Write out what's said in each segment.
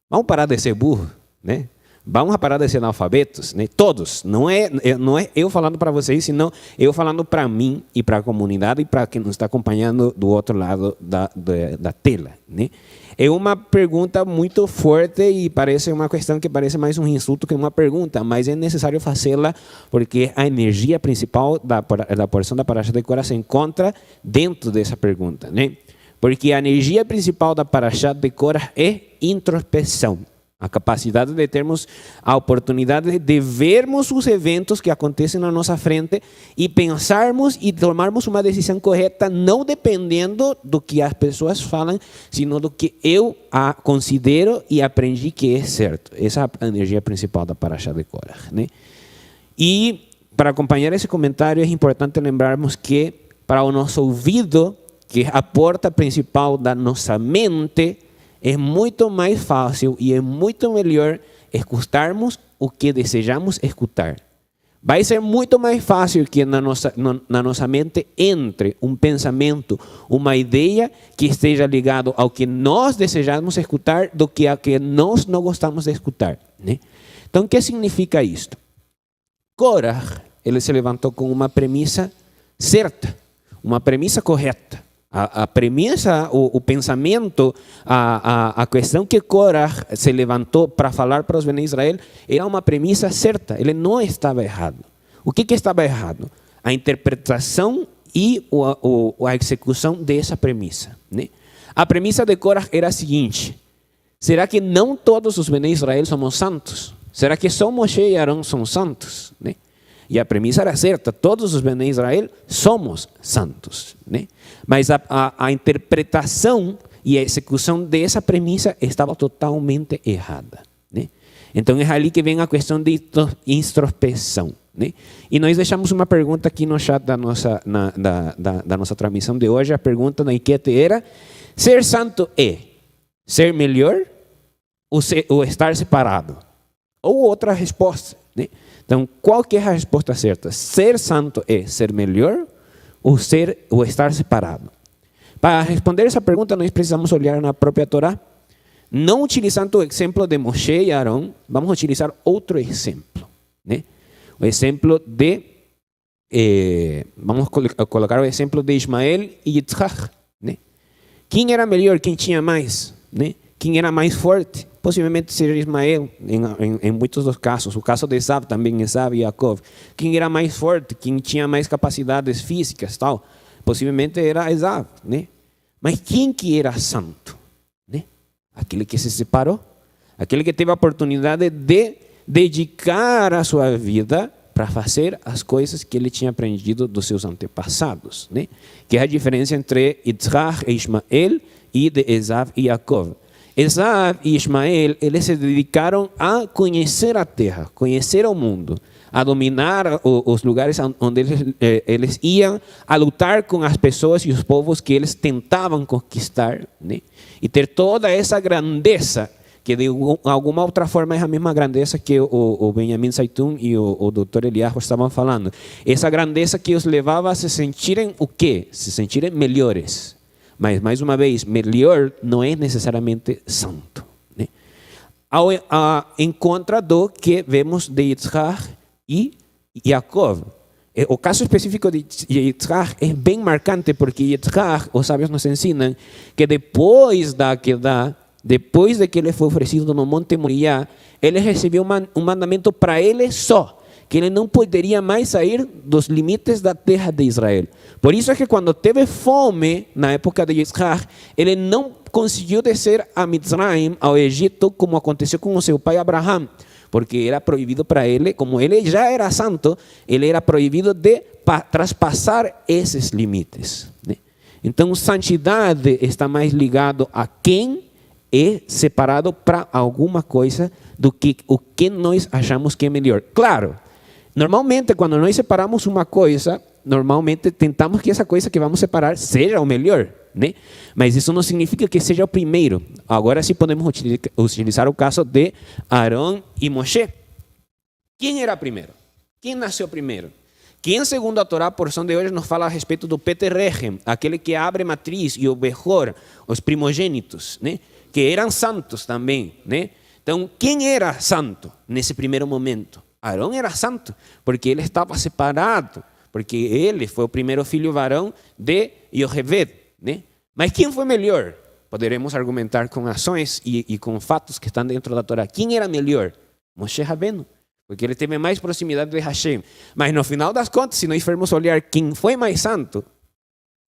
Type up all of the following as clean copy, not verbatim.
Vamos parar de ser burro, né? Vamos parar de ser analfabetos, né? Todos. Não é eu falando para vocês, senão eu falando para mim e para a comunidade e para quem nos está acompanhando do outro lado da tela, né? É uma pergunta muito forte e parece uma questão que parece mais um insulto que uma pergunta, mas é necessário fazê-la porque a energia principal da porção da Parashá de Korah se encontra dentro dessa pergunta, né? Porque a energia principal da Parashá de Korah é introspecção. A capacidade de termos a oportunidade de vermos os eventos que acontecem na nossa frente e pensarmos e tomarmos uma decisão correta, não dependendo do que as pessoas falam, sino do que eu considero e aprendi que é certo. Essa é a energia principal da Parashá de Korah, né? E para acompanhar esse comentário é importante lembrarmos que para o nosso ouvido, que é a porta principal da nossa mente, é muito mais fácil e é muito melhor escutarmos o que desejamos escutar. Vai ser muito mais fácil que na nossa mente entre um pensamento, uma ideia que esteja ligado ao que nós desejamos escutar do que ao que nós não gostamos de escutar, né? Então, o que significa isto? Korah, ele se levantou com uma premissa certa, uma premissa correta. A premissa, o pensamento, a questão que Korah se levantou para falar para os Bnei Israel era uma premissa certa, ele não estava errado. O que estava errado? A interpretação e a execução dessa premissa, né? A premissa de Korah era a seguinte: será que não todos os Bnei Israel somos santos? Será que só Moshe e Arão são santos, né? E a premissa era certa, todos os Bnei Israel somos santos, né? Mas a interpretação e a execução dessa premissa estava totalmente errada, né? Então é ali que vem a questão de introspecção, né? E nós deixamos uma pergunta aqui no chat da nossa transmissão de hoje. A pergunta da enquete era: ser santo é ser melhor ou estar separado? Ou outra resposta, né? Então, qual que é a resposta certa? Ser santo é ser melhor ou estar separado? Para responder essa pergunta, nós precisamos olhar na própria Torá. Não utilizando o exemplo de Moshe e Arão, vamos utilizar outro exemplo, né? O exemplo de, vamos colocar o exemplo de Ismael e Yitzhak, né? Quem era melhor, quem tinha mais, né? Quem era mais forte? Possivelmente seria Ismael, em muitos dos casos. O caso de Esav também, Esav e Jacob. Quem era mais forte, quem tinha mais capacidades físicas, tal, possivelmente era Esav, né? Mas quem que era santo, né? Aquele que se separou, aquele que teve a oportunidade de dedicar a sua vida para fazer as coisas que ele tinha aprendido dos seus antepassados, né? Que é a diferença entre Yitzhak e Ismael e de Esav e Jacob. Esav e Ismael, eles se dedicaram a conhecer a terra, conhecer o mundo, a dominar os lugares onde eles iam, a lutar com as pessoas e os povos que eles tentavam conquistar, né? E ter toda essa grandeza, que de alguma outra forma é a mesma grandeza que o Benjamin Saitun e o Dr. Eliyahu estavam falando. Essa grandeza que os levava a se sentirem o quê? Se sentirem melhores. Mas, mais uma vez, melhor não é necessariamente santo, né? Em contra do que vemos de Yitzhak e Jacob. O caso específico de Yitzhak é bem marcante, porque Yitzhak, os sábios nos ensinam que depois de que ele foi oferecido no Monte Moriá, ele recebeu um mandamento para ele só, que ele não poderia mais sair dos limites da terra de Israel. Por isso é que quando teve fome, na época de Yitzhak, ele não conseguiu descer a Mitzrayim, ao Egito, como aconteceu com o seu pai Abraham, porque era proibido para ele, como ele já era santo, ele era proibido de traspassar esses limites, né? Então, santidade está mais ligado a quem é separado para alguma coisa do que o que nós achamos que é melhor. Claro, normalmente, quando nós separamos uma coisa, normalmente tentamos que essa coisa que vamos separar seja o melhor, né? Mas isso não significa que seja o primeiro. Agora sim podemos utilizar o caso de Arão e Moshe. Quem era primeiro? Quem nasceu primeiro? Quem, segundo a Torá, a porção de hoje, nos fala a respeito do Peter Rechem, aquele que abre matriz, e o Behor, os primogênitos, né? que eram santos também, né? Então, quem era santo nesse primeiro momento? Arão era santo, porque ele estava separado, porque ele foi o primeiro filho varão de Yocheved, né? Mas quem foi melhor? Poderemos argumentar com ações e com fatos que estão dentro da Torá. Quem era melhor? Moshe Rabbeinu, porque ele teve mais proximidade de Hashem. Mas no final das contas, se nós formos olhar quem foi mais santo,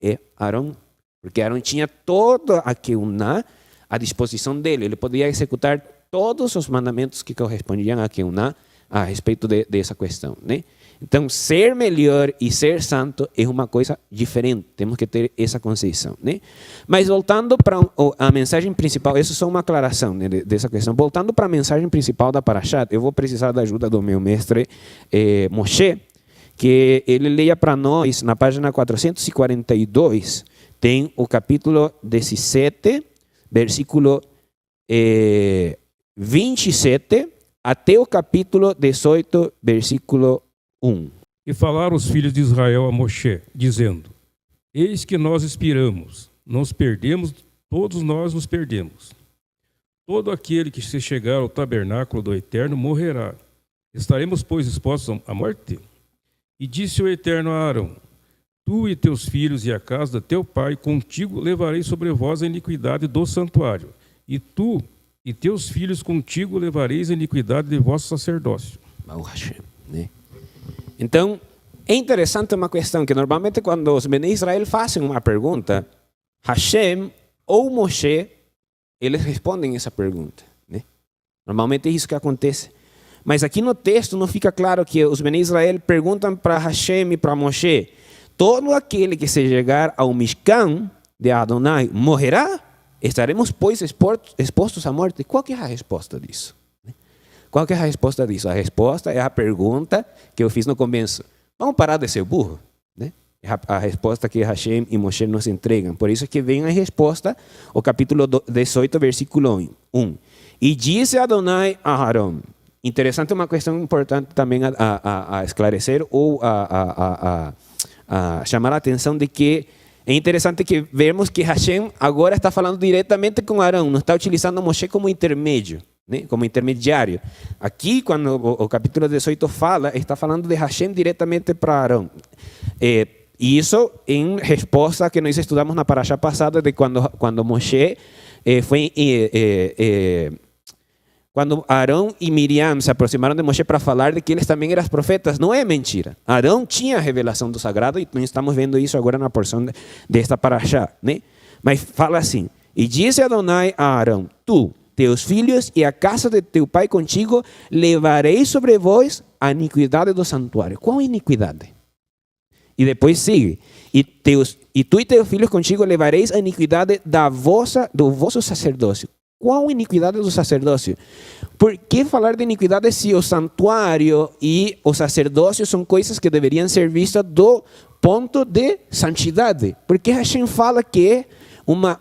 é Arão, porque Arão tinha toda a Keuná à disposição dele. Ele podia executar todos os mandamentos que correspondiam a Keuná a respeito dessa questão, né? Então, ser melhor e ser santo é uma coisa diferente. Temos que ter essa concepção, né? Mas voltando para a mensagem principal, isso é só uma aclaração, né, dessa questão. Voltando para a mensagem principal da Parashat, eu vou precisar da ajuda do meu mestre Moshe, que ele leia para nós, na página 442, tem o capítulo 17, versículo 27, até o capítulo 18, versículo 1. E falaram os filhos de Israel a Moshe, dizendo: Eis que nós expiramos, nos perdemos, todos nós nos perdemos. Todo aquele que se chegar ao tabernáculo do Eterno morrerá. Estaremos, pois, expostos à morte? E disse o Eterno a Arão: Tu e teus filhos e a casa de teu pai contigo levarei sobre vós a iniquidade do santuário, e tu e teus filhos contigo levareis a iniquidade de vosso sacerdócio. Então, é interessante uma questão que normalmente quando os Bnei Israel fazem uma pergunta, Hashem ou Moshe, eles respondem essa pergunta, né? Normalmente é isso que acontece. Mas aqui no texto não fica claro que os Bnei Israel perguntam para Hashem e para Moshe: todo aquele que se chegar ao Mishkan de Adonai morrerá? Estaremos, pois, expostos à morte? Qual que é a resposta disso? Qual que é a resposta disso? A resposta é a pergunta que eu fiz no começo. Vamos parar de ser burro? Né? A resposta que Hashem e Moshe nos entregam. Por isso que vem a resposta, o capítulo 18, versículo 1. E disse Adonai a Arão. Interessante, uma questão importante também a esclarecer ou a chamar a atenção de que é interessante que vemos que Hashem agora está falando diretamente com Arão, não está utilizando Moshe como intermédio, né? Como intermediário. Aqui, quando o capítulo 18 fala, está falando de Hashem diretamente para Arão. E isso em resposta a que nós estudamos na Parashá passada, de quando Moshe foi... Quando Arão e Miriam se aproximaram de Moshe para falar de que eles também eram profetas, não é mentira. Arão tinha a revelação do sagrado e nós estamos vendo isso agora na porção desta Parashá, né? Mas fala assim: e disse Adonai a Arão: tu, teus filhos e a casa de teu pai contigo levarei sobre vós a iniquidade do santuário. Qual iniquidade? E depois sigue: e tu e teus filhos contigo levareis a iniquidade do vosso sacerdócio. Qual iniquidade do sacerdócio? Por que falar de iniquidade se o santuário e o sacerdócio são coisas que deveriam ser vistas do ponto de santidade? Por que Hashem fala que é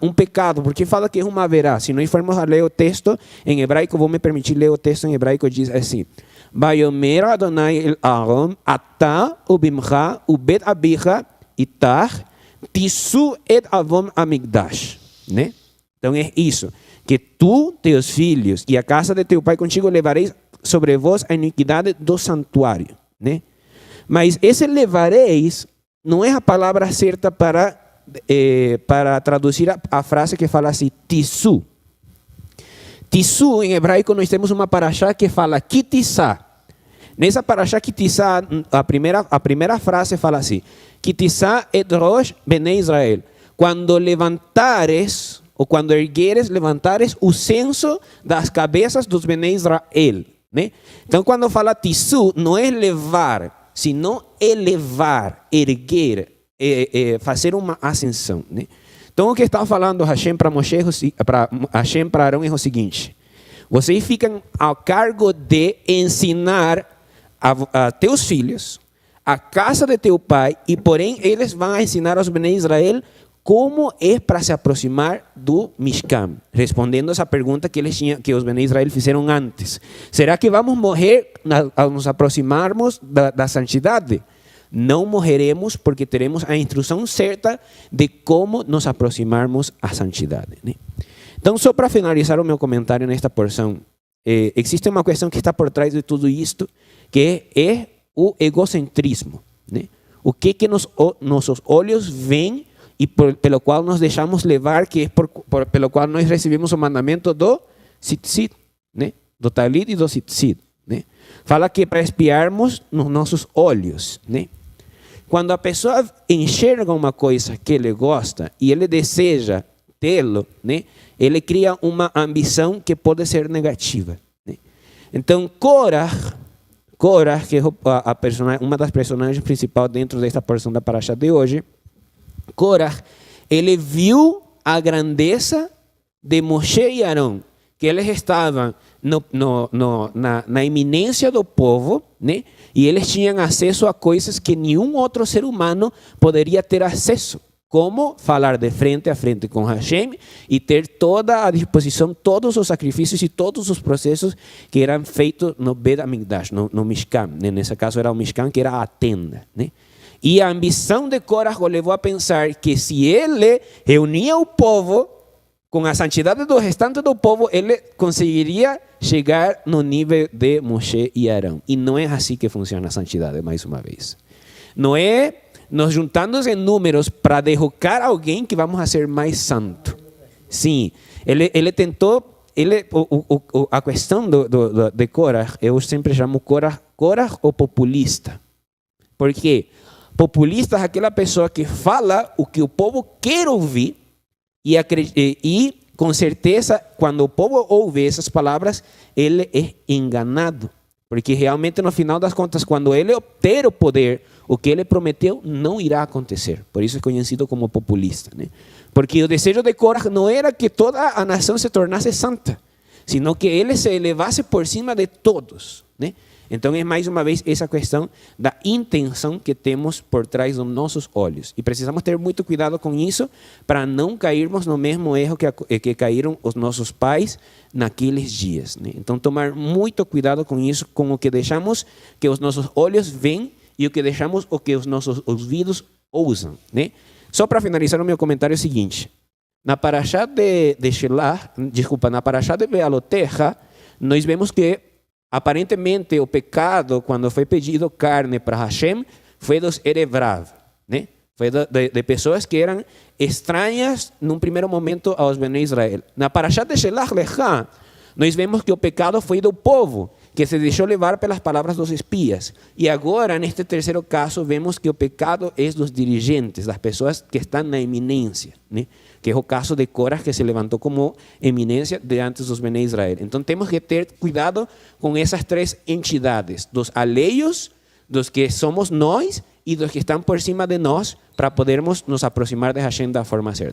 um pecado? Por que fala que é uma verá? Se nós formos a ler o texto em hebraico, vou me permitir ler o texto em hebraico, diz assim: Vayomer Adonai el Aaron, ata ubimcha ubet abicha itar tisu et avom amigdash. Né? Então é isso. Que tu, teus filhos e a casa de teu pai contigo levareis sobre vós a iniquidade do santuário, né? Mas esse levareis não é a palavra certa para traduzir a frase que fala assim, tisu. Tisu, em hebraico, nós temos uma parashá que fala kitissá. Nessa parashá kitissá, a primeira frase fala assim: kitissá et rosh bnei Israel. Quando levantares, ou quando ergueres, levantares o censo das cabeças dos Bnei Israel, né? Então, quando fala tisu, não é levar, senão elevar, erguer, fazer uma ascensão, né? Então, o que está falando Hashem para Moshe, Hashem para Arão é o seguinte: vocês ficam ao cargo de ensinar a teus filhos, a casa de teu pai, e porém eles vão ensinar aos Bnei Israel como é para se aproximar do Mishkan, respondendo essa pergunta que os Bnei Israel fizeram antes. Será que vamos morrer ao nos aproximarmos da santidade? Não morreremos, porque teremos a instrução certa de como nos aproximarmos à santidade, né? Então, só para finalizar o meu comentário nesta porção, existe uma questão que está por trás de tudo isto, que é o egocentrismo, né? O que nossos olhos veem e pelo qual nos deixamos levar, que é pelo qual nós recebemos o mandamento do tzitzit, né? Do talit e do tzitzit, né? Fala que para espiarmos nos nossos olhos, né? Quando a pessoa enxerga uma coisa que ele gosta e ele deseja tê-lo, né? Ele cria uma ambição que pode ser negativa, né? Então, Korah, que é uma das personagens principais dentro desta porção da Parashá de hoje, Korah, ele viu a grandeza de Moshe e Arão, que eles estavam na iminência do povo, né? E eles tinham acesso a coisas que nenhum outro ser humano poderia ter acesso, como falar de frente a frente com Hashem e ter toda a disposição, todos os sacrifícios e todos os processos que eram feitos no Bet HaMikdash, no Mishkan, né? Nesse caso era o Mishkan, que era a tenda, né? E a ambição de Korah o levou a pensar que se ele reunia o povo com a santidade do restante do povo, ele conseguiria chegar no nível de Moshe e Arão. E não é assim que funciona a santidade, mais uma vez. Não é nos juntando em números para derrocar alguém que vamos a ser mais santo. Sim, ele tentou, a questão de Korah, eu sempre chamo Korah o populista. Por quê? Populista é aquela pessoa que fala o que o povo quer ouvir e com certeza, quando o povo ouve essas palavras, ele é enganado. Porque realmente, no final das contas, quando ele obter o poder, o que ele prometeu não irá acontecer. Por isso é conhecido como populista, né? Porque o desejo de Korah não era que toda a nação se tornasse santa, sino que ele se elevasse por cima de todos, né? Então, é mais uma vez essa questão da intenção que temos por trás dos nossos olhos. E precisamos ter muito cuidado com isso para não cairmos no mesmo erro que caíram os nossos pais naqueles dias, né? Então, tomar muito cuidado com isso, com o que deixamos que os nossos olhos veem e o que deixamos o que os nossos ouvidos ousam, né? Só para finalizar o meu comentário é o seguinte. Na Parashá de Shelach, na Parashá de Bealoteja, nós vemos que aparentemente o pecado, quando foi pedido carne para Hashem, foi dos Erevrav, né? Foi de pessoas que eram estranhas num primeiro momento aos Bnei Israel. Na Parashá de Shelach Lecha, nós vemos que o pecado foi do povo, que se deixou levar pelas palavras dos espias. E agora, neste terceiro caso, vemos que o pecado é dos dirigentes, das pessoas que estão na eminência, né? Que é o caso de Korah, que se levantou como eminência diante dos Bnei Israel. Então temos que ter cuidado com essas três entidades, dos alheios, dos que somos nós e dos que estão por cima de nós, para podermos nos aproximar de Hashem da forma certa.